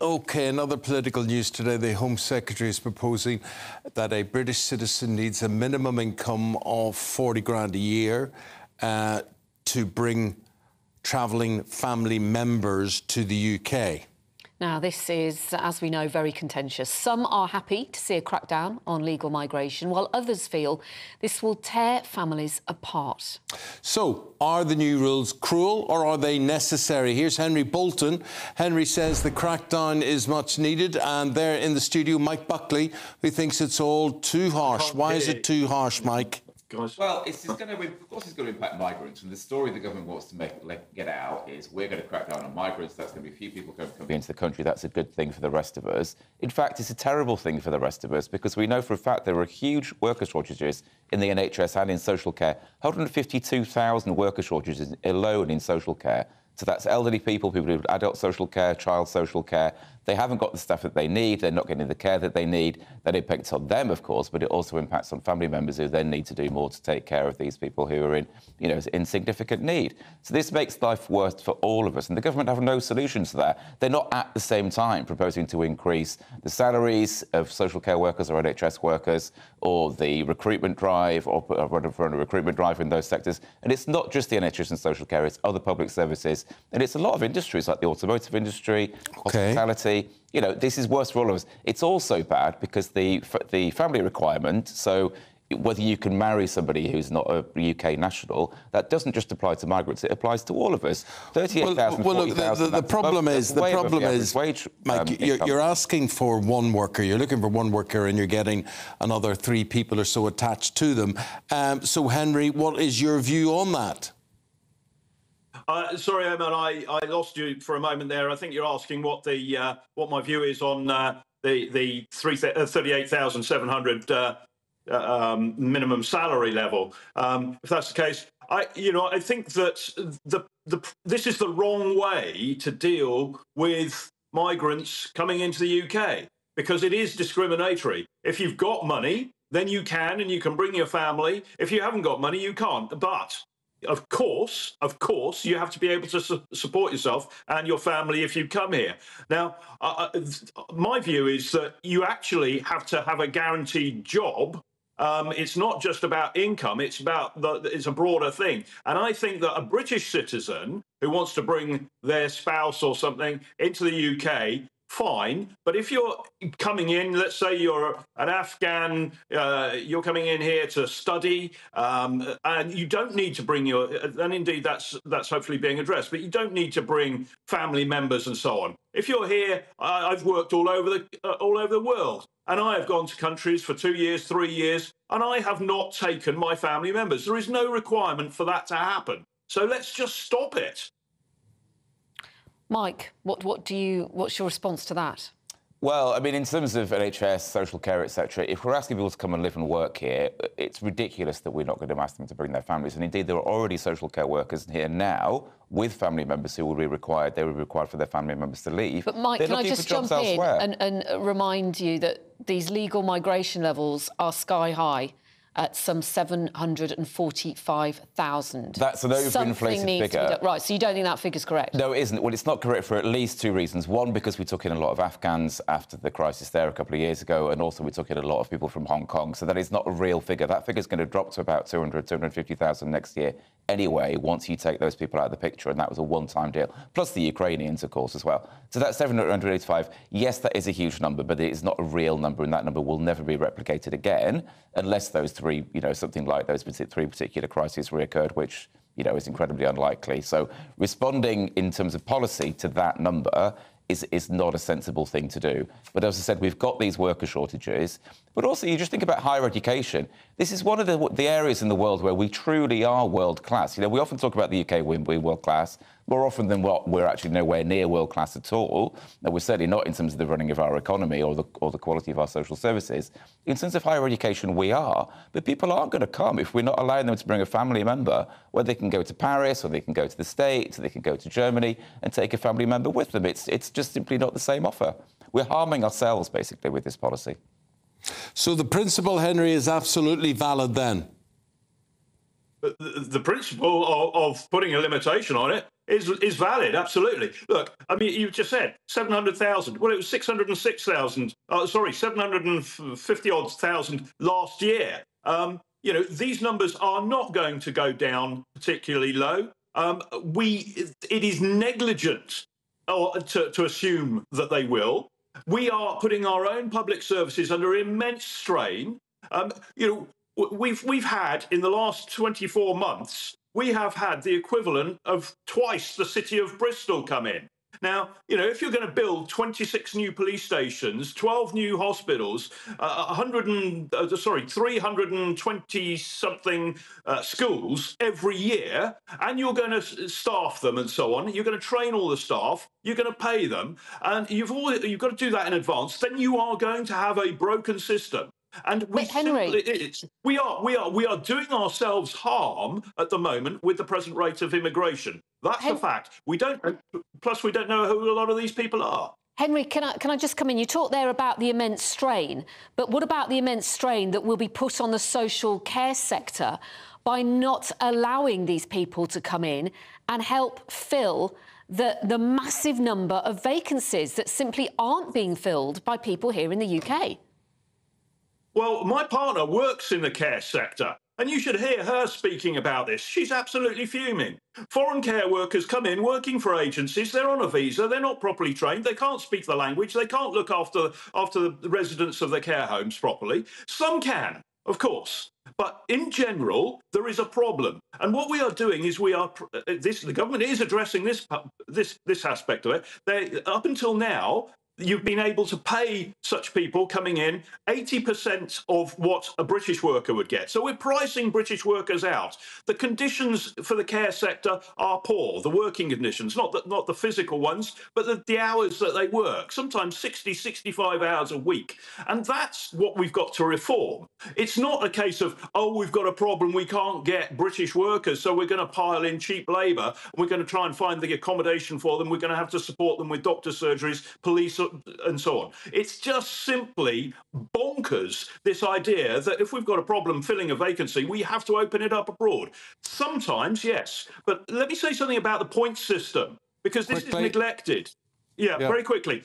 OK, another political news today. The Home Secretary is proposing that a British citizen needs a minimum income of 40 grand a year to bring travelling family members to the UK. Now, this is, as we know, very contentious. Some are happy to see a crackdown on legal migration, while others feel this will tear families apart. So, are the new rules cruel or are they necessary? Here's Henry Bolton. Henry says the crackdown is much needed, and there in the studio, Mike Buckley, who thinks it's all too harsh. Why is it too harsh, Mike? Well, of course it's going to impact migrants, and the story the government wants to get out is we're going to crack down on migrants. That's going to be few people coming into the country. That's a good thing for the rest of us. In fact, it's a terrible thing for the rest of us because we know for a fact there are huge worker shortages in the NHS and in social care. 152,000 worker shortages alone in social care. So that's elderly people, people with adult social care, child social care. They haven't got the staff that they need. They're not getting the care that they need. That impacts on them, of course, but it also impacts on family members who then need to do more to take care of these people who are in significant need. So this makes life worse for all of us. And the government have no solutions to that. They're not at the same time proposing to increase the salaries of social care workers or NHS workers or the recruitment drive or run a recruitment drive in those sectors. And it's not just the NHS and social care, it's other public services. And it's a lot of industries like the automotive industry, hospitality. You know, this is worse for all of us. It's also bad because the family requirement, so whether you can marry somebody who's not a UK national, that doesn't just apply to migrants, it applies to all of us. 38,000, well, look, the problem is, Mike, you're asking for one worker, you're looking for one worker and you're getting another 3 people or so attached to them. So, Henry, what is your view on that? Sorry, Eamon, I lost you for a moment there. I think you're asking what my view is on the 38,700 minimum salary level. If that's the case, I think that this is the wrong way to deal with migrants coming into the UK because it is discriminatory. If you've got money, then you can bring your family. If you haven't got money, you can't. But Of course, you have to be able to support yourself and your family if you come here. Now, my view is that you actually have to have a guaranteed job. It's not just about income, it's a broader thing. And I think that a British citizen who wants to bring their spouse or something into the UK, fine, but if you're coming in, let's say you're an Afghan, you're coming in here to study, and you don't need to bring and indeed that's hopefully being addressed, but you don't need to bring family members and so on. If you're here, I've worked all over the world, and I have gone to countries for 2 years, 3 years, and I have not taken my family members. There is no requirement for that to happen. So let's just stop it. Mike, what's your response to that? Well, I mean, in terms of NHS, social care, etc., if we're asking people to come and live and work here, it's ridiculous that we're not going to ask them to bring their families. And indeed, there are already social care workers here now with family members who will be required. They will be required for their family members to leave. But Mike, can I just jump in and remind you that these legal migration levels are sky high at some 745,000. That's an overinflated figure. Right, so you don't think that figure's correct? No, it isn't. Well, it's not correct for at least 2 reasons. One, because we took in a lot of Afghans after the crisis there a couple of years ago, and also we took in a lot of people from Hong Kong. So that is not a real figure. That figure's going to drop to about 250,000 next year anyway, once you take those people out of the picture, and that was a one-time deal. Plus the Ukrainians, of course, as well. So that's 785. Yes, that is a huge number, but it is not a real number, and that number will never be replicated again unless those 3, something like those 3 particular crises reoccurred, which, is incredibly unlikely. So responding in terms of policy to that number is not a sensible thing to do. But as I said, we've got these worker shortages. But also, you just think about higher education. This is one of the areas in the world where we truly are world class. We often talk about the UK being world class, more often than what we're actually nowhere near world class at all. And we're certainly not in terms of the running of our economy or the quality of our social services. In terms of higher education, we are. But people aren't going to come if we're not allowing them to bring a family member where they can go to Paris or they can go to the States or they can go to Germany and take a family member with them. It's just simply not the same offer. We're harming ourselves, basically, with this policy. So the principle, Henry, is absolutely valid then? The principle of putting a limitation on it is valid, absolutely. Look, I mean, you just said 700,000. Well, it was 606,000. Sorry, 750 odd thousand last year. You know, these numbers are not going to go down particularly low. It is negligent to assume that they will. We are putting our own public services under immense strain. You know, we've had in the last 24 months, we have had the equivalent of twice the city of Bristol come in. Now, you know, if you're going to build 26 new police stations, 12 new hospitals, 320-something schools every year, and you're going to staff them and so on, you're going to train all the staff, you're going to pay them, and you've got to do that in advance, then you are going to have a broken system. And we are doing ourselves harm at the moment with the present rate of immigration. That's a fact. Plus we don't know who a lot of these people are. Henry, can I just come in? You talked there about the immense strain, but what about the immense strain that will be put on the social care sector by not allowing these people to come in and help fill the massive number of vacancies that simply aren't being filled by people here in the UK? Well, my partner works in the care sector, and you should hear her speaking about this. She's absolutely fuming. Foreign care workers come in working for agencies. They're on a visa. They're not properly trained. They can't speak the language. They can't look after the residents of their care homes properly. Some can, of course. But in general, there is a problem. And what we are doing is the government is addressing this aspect of it. Up until now, you've been able to pay such people coming in 80% of what a British worker would get. So we're pricing British workers out. The conditions for the care sector are poor, the working conditions, not the physical ones, but the hours that they work, sometimes 60, 65 hours a week. And that's what we've got to reform. It's not a case of, oh, we've got a problem, we can't get British workers, so we're going to pile in cheap labour, we're going to try and find the accommodation for them, we're going to have to support them with doctor surgeries, police, and so on. It's just simply bonkers, this idea that if we've got a problem filling a vacancy, we have to open it up abroad. Sometimes, yes. But let me say something about the points system, because this is neglected. Yeah, very quickly.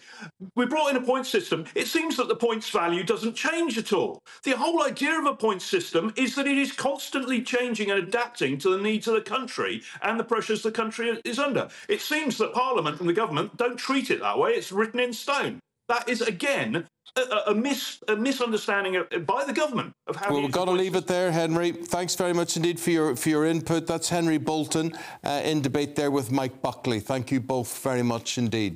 We brought in a points system. It seems that the points value doesn't change at all. The whole idea of a points system is that it is constantly changing and adapting to the needs of the country and the pressures the country is under. It seems that Parliament and the government don't treat it that way. It's written in stone. That is, again, a misunderstanding by the government of how. Well, we've got to leave it there, Henry. Thanks very much indeed for your input. That's Henry Bolton in debate there with Mike Buckley. Thank you both very much indeed.